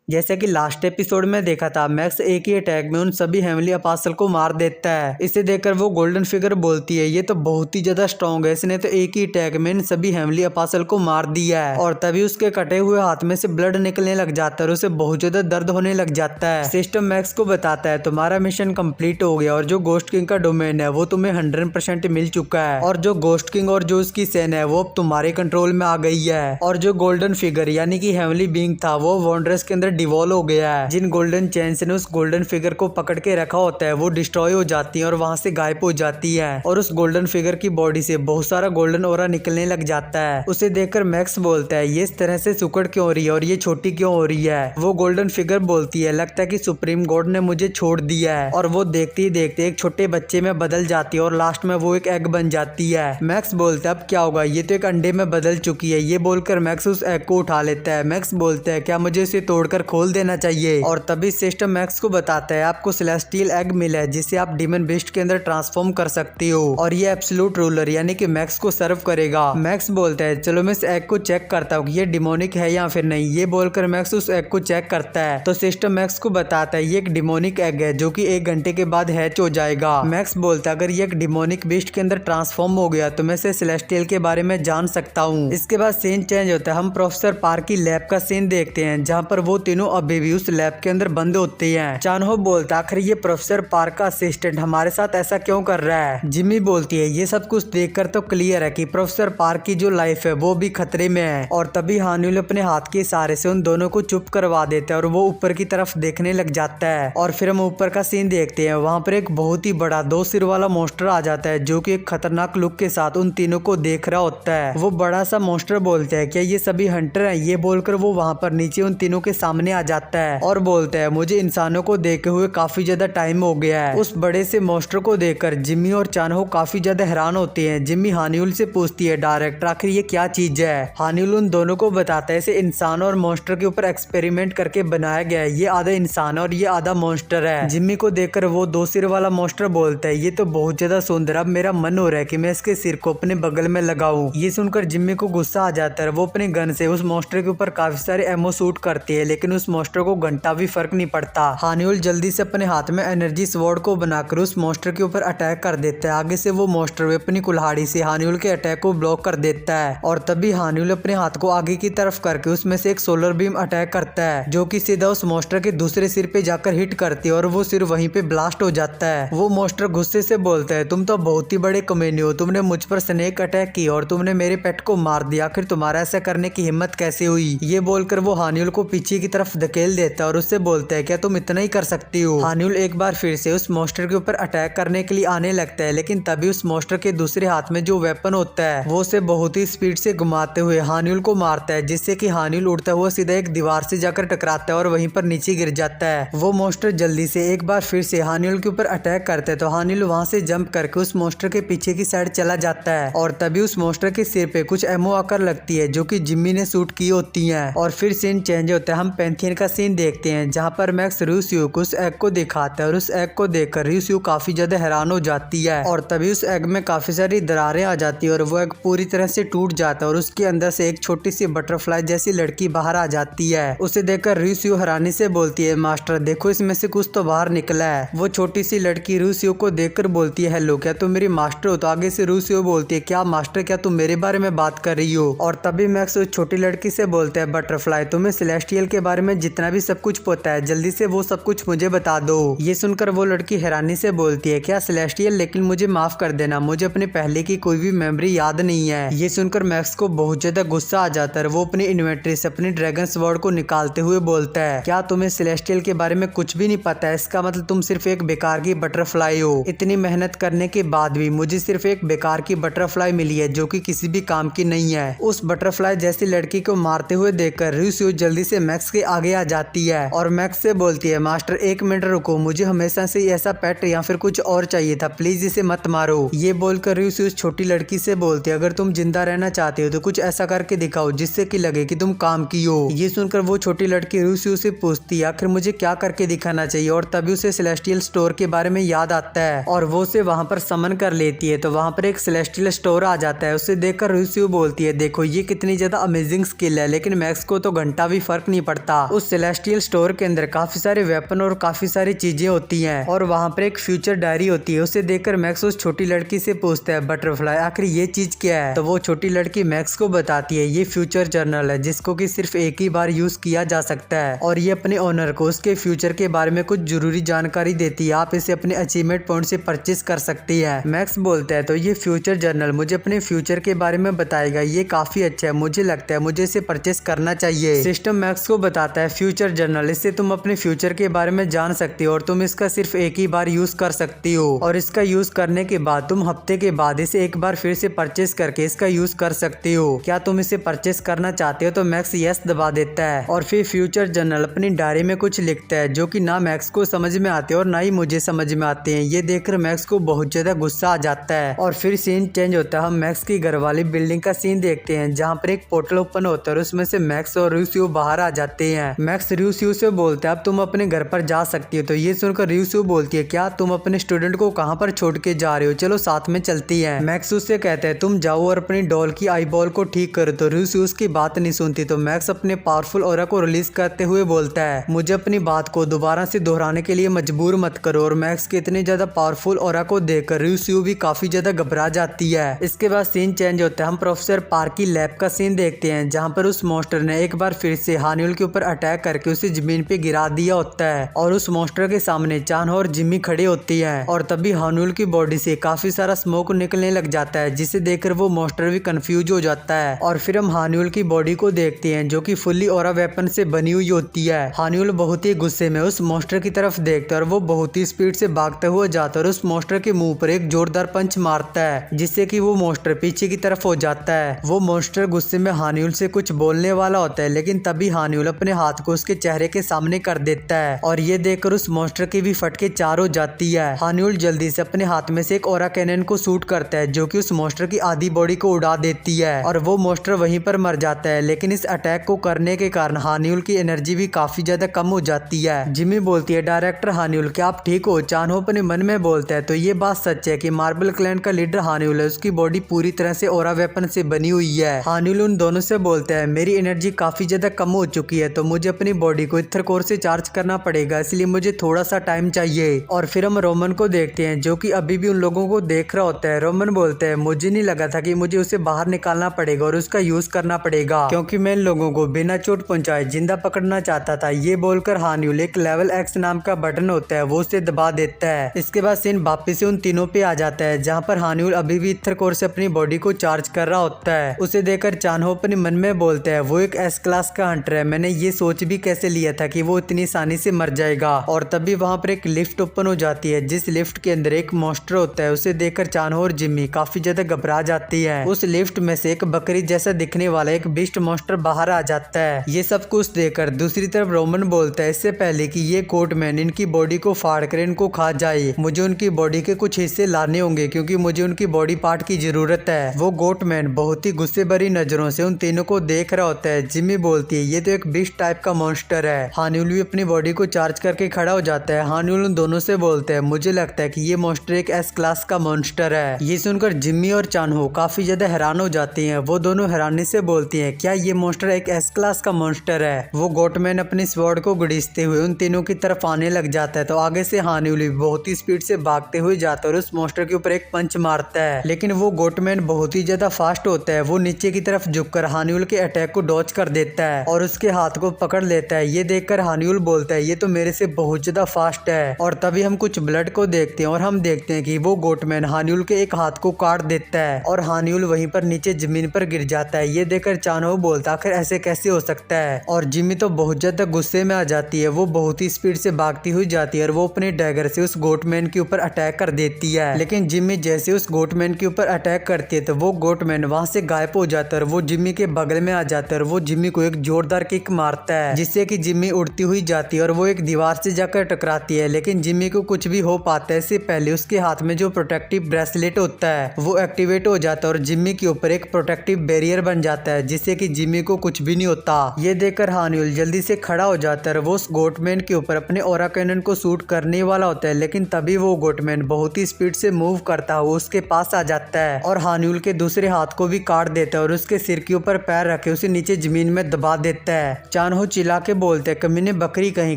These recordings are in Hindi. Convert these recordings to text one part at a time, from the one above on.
जैसे कि लास्ट एपिसोड में देखा था, मैक्स एक ही अटैक में उन सभी हेवनली अपासल को मार देता है। इसे देखकर वो गोल्डन फिगर बोलती है ये तो बहुत ही ज्यादा स्ट्रॉन्ग है, इसने तो एक ही अटैक में इन सभी हेवनली अपासल को मार दिया है। और तभी उसके कटे हुए हाथ में से ब्लड निकलने लग जाता है और उसे बहुत ज्यादा दर्द होने लग जाता है। सिस्टम मैक्स को बताता है तुम्हारा मिशन कंप्लीट हो गया और जो गोस्ट किंग का डोमेन है वो तुम्हें 100% मिल चुका है और जो गोस्ट किंग और जो उसकी सेना है वो अब तुम्हारे कंट्रोल में आ गई है। और जो गोल्डन फिगर यानी कि हेवनली बीइंग था वो वॉन्डरस के अंदर डिवॉल्व हो गया है। जिन गोल्डन चेन्स ने उस गोल्डन फिगर को पकड़ के रखा होता है वो डिस्ट्रॉय हो जाती है और वहां से गायब हो जाती है और उस गोल्डन फिगर की बॉडी से बहुत सारा गोल्डन ऑरा निकलने लग जाता है। उसे देखकर मैक्स बोलता है ये इस तरह से सुकड़ क्यों हो रही है और ये छोटी क्यों हो रही है। वो गोल्डन फिगर बोलती है लगता है कि सुप्रीम गॉड ने मुझे छोड़ दिया है। और वो देखते ही देखते एक छोटे बच्चे में बदल जाती है और लास्ट में वो एक एग बन जाती है। मैक्स बोलता है अब क्या होगा, ये तो एक अंडे में बदल चुकी है। ये बोलकर मैक्स उस एग को उठा लेता है। मैक्स बोलता है क्या मुझे इसे तोड़कर खोल देना चाहिए। और तभी सिस्टम मैक्स को बताता है आपको सेलेस्टियल एग मिला है जिसे आप डीमन बीस्ट के अंदर ट्रांसफॉर्म कर सकते हो और ये एब्सोल्यूट रूलर यानी कि मैक्स को सर्व करेगा। मैक्स बोलता है चलो मैं इस एग को चेक करता हूँ ये डिमोनिक है या फिर नहीं। ये बोलकर मैक्स उस एग को चेक करता है तो सिस्टम मैक्स को बताता है ये एक डिमोनिक एग है जो कि 1 घंटे के बाद हैच हो जाएगा। मैक्स बोलता है अगर ये एक डिमोनिक बीस्ट के अंदर ट्रांसफॉर्म हो गया तो मैं इसे सेलेस्टियल के बारे में जान सकता हूँ। इसके बाद सीन चेंज होता है, हम प्रोफेसर पार्क की लैब का सीन देखते हैं जहाँ पर वो तीनों अभी भी उस लैब के अंदर बंद होते हैं। चानहो बोलता है आखिर ये प्रोफेसर पार्क का असिस्टेंट हमारे साथ ऐसा क्यों कर रहा है। जिमी बोलती है ये सब कुछ देखकर तो क्लियर है कि प्रोफेसर पार्क की जो लाइफ है वो भी खतरे में है। और तभी हानिल अपने हाथ के इशारे से उन दोनों को चुप करवा देता है और वो ऊपर की तरफ देखने लग जाता है। और फिर हम ऊपर का सीन देखते हैं, वहाँ पर एक बहुत ही बड़ा 2 सिर वाला मॉन्स्टर आ जाता है जो कि एक खतरनाक लुक के साथ उन तीनों को देख रहा होता है। वो बड़ा सा मॉन्स्टर बोलता है क्या ये सभी हंटर हैं। ये बोलकर वो वहाँ पर नीचे उन तीनों के सामने आ जाता है और बोलता है मुझे इंसानों को देखे हुए काफी ज्यादा टाइम हो गया है। उस बड़े से मॉन्स्टर को देखकर जिम्मी और चानहो काफी ज्यादा हैरान होते हैं। जिम्मी हानिउल से पूछती है डायरेक्ट आखिर ये क्या चीज है। हानिउल उन दोनों को बताता है इसे इंसान और मॉन्स्टर के ऊपर एक्सपेरिमेंट करके बनाया गया है। ये आधा इंसान और ये आधा मॉन्स्टर है। जिम्मी को देखकर वो 2 सिर वाला मॉन्स्टर बोलता है ये तो बहुत ज्यादा सुंदर, अब मेरा मन हो रहा है कि मैं इसके सिर को अपने बगल में लगाऊं। ये सुनकर जिम्मी को गुस्सा आ जाता है, वो अपने गन से उस मॉन्स्टर के ऊपर काफी सारे एमो शूट करती है लेकिन उस मॉन्स्टर को घंटा भी फर्क नहीं पड़ता। हानिउल जल्दी से अपने हाथ में एनर्जी स्वॉर्ड को बनाकर उस मॉन्स्टर के ऊपर अटैक कर देता है। आगे से वो मॉन्स्टर अपनी कुल्हाड़ी से हानिउल के अटैक को ब्लॉक कर देता है और तभी हानिउल अपने हाथ को आगे की तरफ करके उसमें से एक सोलर बीम अटैक करता है जो कि सीधा उस मॉन्स्टर के दूसरे सिर पे जाकर हिट करती है और वो सिर वहीं पे ब्लास्ट हो जाता है। वो मॉन्स्टर गुस्से से बोलता है तुम तो बहुत ही बड़े कमीने हो, तुमने मुझ पर स्नेक अटैक किया और तुमने मेरे पेट को मार दिया, आखिर तुम्हारा ऐसा करने की हिम्मत कैसे हुई। ये बोलकर वो हानिउल को पीछे की तरफ धकेल देता है और उससे बोलता है क्या तुम इतना ही कर सकती हो। हानिउल एक बार फिर से उस मॉन्स्टर के ऊपर अटैक करने के लिए आने लगता है लेकिन तभी उस मॉन्स्टर के दूसरे हाथ में जो वेपन होता है वो उसे बहुत ही स्पीड से घुमाते हुए हानिउल को मारता है जिससे कि हानिउल उड़ता हुआ सीधा एक दीवार से जाकर टकराता है और वहीं पर नीचे गिर जाता है। वो मॉन्स्टर जल्दी से एक बार फिर से हानिउल के ऊपर अटैक करता है तो हानिउल वहां से जंप करके उस मॉन्स्टर के पीछे की साइड चला जाता है और तभी उस मॉन्स्टर के सिर पे कुछ एमो आकर लगती है जो कि जिम्मी ने शूट की होती है। और फिर सीन चेंज होता है, हम पैंथियन का सीन देखते हैं जहाँ पर मैक्स रूसियो को उस एग को दिखाता है और उस एग को देखकर रूसियो काफी ज्यादा हैरान हो जाती है और तभी उस एग में काफी सारी दरारें आ जाती है और वो एग पूरी तरह से टूट जाता है और उसके अंदर से एक छोटी सी बटरफ्लाई जैसी लड़की बाहर आ जाती है। उसे देखकर रूसियो हैरानी से बोलती है मास्टर देखो इसमें से कुछ तो बाहर निकला है। वो छोटी सी लड़की रूसियो को देखकर बोलती है हेलो क्या तुम मेरी मास्टर हो। तो आगे से रूसियो बोलती है क्या मास्टर, क्या तुम मेरे बारे में बात कर रही हो। और तभी मैक्स उस छोटी लड़की से बोलता है बटरफ्लाई तुम्हें सेलेस्टियल के बारे में जितना भी सब कुछ पता है जल्दी से वो सब कुछ मुझे बता दो। ये सुनकर वो लड़की हैरानी से बोलती है क्या सेलेस्टियल, लेकिन मुझे माफ कर देना मुझे अपने पहले की कोई भी मेमोरी याद नहीं है। ये सुनकर मैक्स को बहुत ज्यादा गुस्सा आ जाता है, वो अपनी इन्वेंटरी से अपनी ड्रैगन स्वॉर्ड को निकालते हुए बोलता है क्या तुम्हें सेलेस्टियल के बारे में कुछ भी नहीं पता है, इसका मतलब तुम सिर्फ एक बेकार की बटरफ्लाई हो। इतनी मेहनत करने के बाद भी मुझे सिर्फ एक बेकार की बटरफ्लाई मिली है जो कि किसी भी काम की नहीं है। उस बटरफ्लाई जैसी लड़की को मारते हुए देखकर रूसियो जल्दी से मैक्स के आगे आ जाती है और मैक्स से बोलती है मास्टर 1 मिनट रुको, मुझे हमेशा से ऐसा पेट या फिर कुछ और चाहिए था, प्लीज इसे मत मारो। ये बोलकर रूसियो उस छोटी लड़की से बोलती है अगर तुम जिंदा रहना चाहते हो तो कुछ ऐसा करके दिखाओ जिससे कि लगे कि तुम काम की हो। ये सुनकर वो छोटी लड़की रूसियो से पूछती है आखिर मुझे क्या करके दिखाना चाहिए और तभी उसे सेलेस्टियल स्टोर के बारे में याद आता है और वो उसे वहां पर समन कर लेती है। तो वहां पर एक सेलेस्टियल स्टोर आ जाता है, उसे देखकर रूसियो बोलती है देखो ये कितनी ज्यादा अमेजिंग स्किल है लेकिन मैक्स को तो घंटा भी फर्क नहीं पड़ता। था। उस सेलेस्टियल स्टोर के अंदर काफी सारे वेपन और काफी सारी चीजें होती हैं और वहाँ पर एक फ्यूचर डायरी होती है। उसे देखकर मैक्स उस छोटी लड़की से पूछता है, बटरफ्लाई आखिर ये चीज क्या है? तो वो छोटी लड़की मैक्स को बताती है, ये फ्यूचर जर्नल है जिसको कि सिर्फ एक ही बार यूज किया जा सकता है और ये अपने ओनर को उसके फ्यूचर के बारे में कुछ जरूरी जानकारी देती है। आप इसे अपने अचीवमेंट पॉइंट से परचेज कर सकती है। मैक्स बोलता है, तो ये फ्यूचर जर्नल मुझे अपने फ्यूचर के बारे में बताएगा, ये काफी अच्छा है, मुझे लगता है मुझे इसे परचेज करना चाहिए। सिस्टम मैक्स को बताता है, फ्यूचर जर्नल, इससे तुम अपने फ्यूचर के बारे में जान सकती हो और तुम इसका सिर्फ एक ही बार यूज कर सकती हो और इसका यूज करने के बाद तुम हफ्ते के बाद इसे एक बार फिर से परचेज करके इसका यूज कर सकती हो। क्या तुम इसे परचेज करना चाहते हो? तो मैक्स यस दबा देता है और फिर फ्यूचर जर्नल अपनी डायरी में कुछ लिखता है जो कि ना मैक्स को समझ में आते और ना ही मुझे समझ में आते हैं। ये देखकर मैक्स को बहुत ज्यादा गुस्सा आ जाता है और फिर सीन चेंज होता है। हम मैक्स की घर वाली बिल्डिंग का सीन देखते हैं जहाँ पर एक पोर्टल ओपन होता है और उसमें से मैक्स और र्यूसियो बाहर आ जाते हैं। मैक्स र्यूसियो से बोलता है, अब तुम अपने घर पर जा सकती हो। तो ये सुनकर र्यूसियो बोलती है, क्या तुम अपने स्टूडेंट को कहाँ पर छोड़ के जा रहे हो? चलो साथ में चलती है। मैक्स उससे कहता है, तुम जाओ और अपनी डॉल की आई बॉल को ठीक करो। तो र्यूसियो उसकी बात नहीं सुनती। तो मैक्स अपने पावरफुल ऑरा को रिलीज करते हुए बोलता है, मुझे अपनी बात को दोबारा से दोहराने के लिए मजबूर मत करो। और मैक्स के इतने ज्यादा पावरफुल ऑरा को देखकर र्यूसियो भी काफी ज्यादा घबरा जाती है। इसके बाद सीन चेंज होता है। हम प्रोफेसर पार्क की लैब का सीन देखते हैं जहाँ पर उस मॉन्स्टर ने एक बार फिर से हान्यूल के ऊपर अटैक करके उसे जमीन पे गिरा दिया होता है और उस मॉन्स्टर के सामने चान और जिम्मी खड़े होती है और तभी हान्यूल की बॉडी से काफी सारा स्मोक निकलने लग जाता है जिसे देखकर वो मॉन्स्टर भी कंफ्यूज हो जाता है। और फिर हम हान्यूल की बॉडी को देखते हैं जो कि फुल्ली ऑरा वेपन से बनी हुई होती है। हान्यूल बहुत ही गुस्से में उस मॉन्स्टर की तरफ देखता है और वो बहुत ही स्पीड से भागते हुए जाता है और उस मॉन्स्टर के मुंह पर एक जोरदार पंच मारता है जिससे कि वो मॉन्स्टर पीछे की तरफ हो जाता है। वो मॉन्स्टर गुस्से में हान्यूल से कुछ बोलने वाला होता है लेकिन तभी हान्यूल अपने हाथ को उसके चेहरे के सामने कर देता है और ये देखकर उस मॉन्स्टर की भी फटके चार हो जाती है। हान्यूल जल्दी से अपने हाथ में से एक ऑरा कैनन को शूट करता है जो कि उस मॉन्स्टर की आधी बॉडी को उड़ा देती है और वो मॉन्स्टर वहीं पर मर जाता है। लेकिन इस अटैक को करने के कारण हान्यूल की एनर्जी भी काफी ज्यादा कम हो जाती है। जिम्मी बोलती है, डायरेक्टर हान्यूल, क्या आप ठीक हो? चानहो अपने मन में बोलता है, तो ये बात सच है कि मार्बल क्लैन का लीडर हान्यूल है, उसकी बॉडी पूरी तरह से ऑरा वेपन से बनी हुई है। हान्यूल उन दोनों से बोलता है, मेरी एनर्जी काफी ज्यादा कम हो चुकी है तो मुझे अपनी बॉडी को इथर कोर से चार्ज करना पड़ेगा, इसलिए मुझे थोड़ा सा टाइम चाहिए। और फिर हम रोमन को देखते हैं जो कि अभी भी उन लोगों को देख रहा होता है। रोमन बोलता है, मुझे नहीं लगा था कि मुझे उसे बाहर निकालना पड़ेगा और उसका यूज करना पड़ेगा क्योंकि मैं इन लोगों को बिना चोट पहुंचाए जिंदा पकड़ना चाहता था। ये बोलकर हान्यूल एक लेवल एक्स नाम का बटन होता है वो उसे दबा देता है। इसके बाद सीन वापिस से उन तीनों पे आ जाता है जहाँ पर हान्यूल अभी भी इथर कोर से अपनी बॉडी को चार्ज कर रहा होता है। उसे देखकर चानहो अपने मन में बोलता है, वो एक एस क्लास का हंटर है, मैंने ये सोच भी कैसे लिया था कि वो इतनी आसानी से मर जाएगा। और तभी वहाँ पर एक लिफ्ट ओपन हो जाती है जिस लिफ्ट के अंदर एक मॉन्स्टर होता है। उसे देखकर चानहो और जिम्मी काफी ज्यादा घबरा जाती है। उस लिफ्ट में से एक बकरी जैसा दिखने वाला एक बिस्ट मॉन्स्टर बाहर आ जाता है। ये सब कुछ देखकर दूसरी तरफ रोमन बोलता है, इससे पहले कि ये कोटमैन इनकी बॉडी को फाड़ कर इनको खा जाए मुझे उनकी बॉडी के कुछ हिस्से लाने होंगे क्योंकि मुझे उनकी बॉडी पार्ट की जरूरत है। वो गोटमैन बहुत ही गुस्से भरी नजरों से उन तीनों को देख रहा होता है। जिम्मी बोलती है, ये तो एक बिस्ट टाइप का मॉन्स्टर है। हान्यूल भी अपनी बॉडी को चार्ज करके खड़ा हो जाता है। हान्यूल उन दोनों से बोलते हैं, मुझे लगता है कि ये मॉन्स्टर एक एस क्लास का मॉन्स्टर है। ये सुनकर जिम्मी और चानहो काफी ज्यादा हैरान हो जाती हैं। वो दोनों हैरानी से बोलती हैं, क्या ये मॉन्स्टर एक एस क्लास का मॉन्स्टर है? वो गोटमैन अपनी स्वॉर्ड को घड़ीसते हुए उन तीनों की तरफ आने लग जाता है तो आगे से हान्यूल भी बहुत ही स्पीड से भागते हुए जाता है और उस मॉन्स्टर के ऊपर एक पंच मारता है। लेकिन वो गोटमैन बहुत ही ज्यादा फास्ट होता है। वो नीचे की तरफ झुककर हान्यूल के अटैक को डॉच कर देता है और उसके हाथ को पकड़ लेता है। ये देखकर हान्यूल बोलता है, ये तो मेरे से बहुत ज्यादा फास्ट है। और तभी हम कुछ ब्लड को देखते हैं और हम देखते हैं कि वो गोटमैन हान्यूल के एक हाथ को काट देता है और हान्यूल वहीं पर नीचे जमीन पर गिर जाता है। ये देखकर चानहो बोलता, आखिर ऐसे कैसे हो सकता है? और जिम्मी तो बहुत ज्यादा गुस्से में आ जाती है। वो बहुत ही स्पीड से भागती हुई जाती है और वो अपने डैगर से उस गोटमैन के ऊपर अटैक कर देती है। लेकिन जिम्मी जैसे उस गोटमैन के ऊपर अटैक करती है तो वो गोटमैन वहां से गायब हो जाता है और वो जिम्मी के बगल में आ जाता है और वो जिम्मी को एक जोरदार किक मारता है जिससे कि जिम्मी उड़ती हुई जाती है और वो एक दीवार से जाकर टकराती है। लेकिन जिम्मी को कुछ भी हो पाता है इससे पहले उसके हाथ में जो प्रोटेक्टिव ब्रेसलेट होता है वो एक्टिवेट हो जाता है और जिम्मी के ऊपर एक प्रोटेक्टिव बैरियर बन जाता है जिससे कि जिम्मी को कुछ भी नहीं होता। ये देखकर हान्यूल जल्दी से खड़ा हो जाता है। वो उस गोटमैन के ऊपर अपने ऑरा कैनन को शूट करने वाला होता है लेकिन तभी वो गोटमैन बहुत ही स्पीड से मूव करता हुआ उसके पास आ जाता है और हान्यूल के दूसरे हाथ को भी काट देता है और उसके सिर के ऊपर पैर रखे उसे नीचे जमीन में दबा देता है। चानहो चिल्ला के बोलते हैं कमीने बकरी कहीं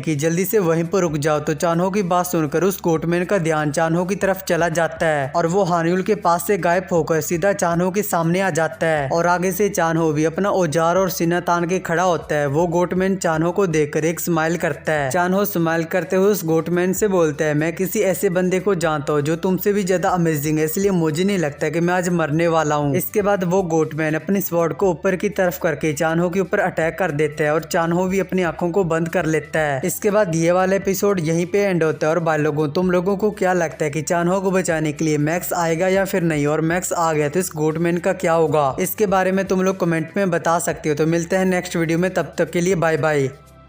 की, जल्दी से वहीं पर रुक जाओ। तो चानहो की बात सुनकर उस गोटमैन का ध्यान चानहो की तरफ चला जाता है और वो हानियुल के पास से गायब होकर सीधा चानहो के सामने आ जाता है और आगे से चानहो भी अपना औजार और सीना तान के खड़ा होता है। वो गोटमैन चानहो को देखकर एक स्माइल करता है। चानहो स्माइल करते हुए उस गोटमैन से बोलता है मैं किसी ऐसे बंदे को जानता हूँ जो तुमसे भी ज्यादा अमेजिंग है, इसलिए मुझे नहीं लगता कि मैं आज मरने वाला हूँ। इसके बाद वो गोटमैन अपनी स्वॉर्ड को ऊपर की तरफ करके चानहो के ऊपर अटैक कर देता है और चानहो भी अपनी आंखों को बंद कर लेता है। इसके बाद ये वाला एपिसोड यहीं पे एंड होता है। और भाई लोगों, तुम लोगों को क्या लगता है कि चानहो को बचाने के लिए मैक्स आएगा या फिर नहीं, और मैक्स आ गया तो इस गोटमैन का क्या होगा, इसके बारे में तुम लोग कमेंट में बता सकते हो। तो मिलते हैं नेक्स्ट वीडियो में, तब तक के लिए बाय बाय।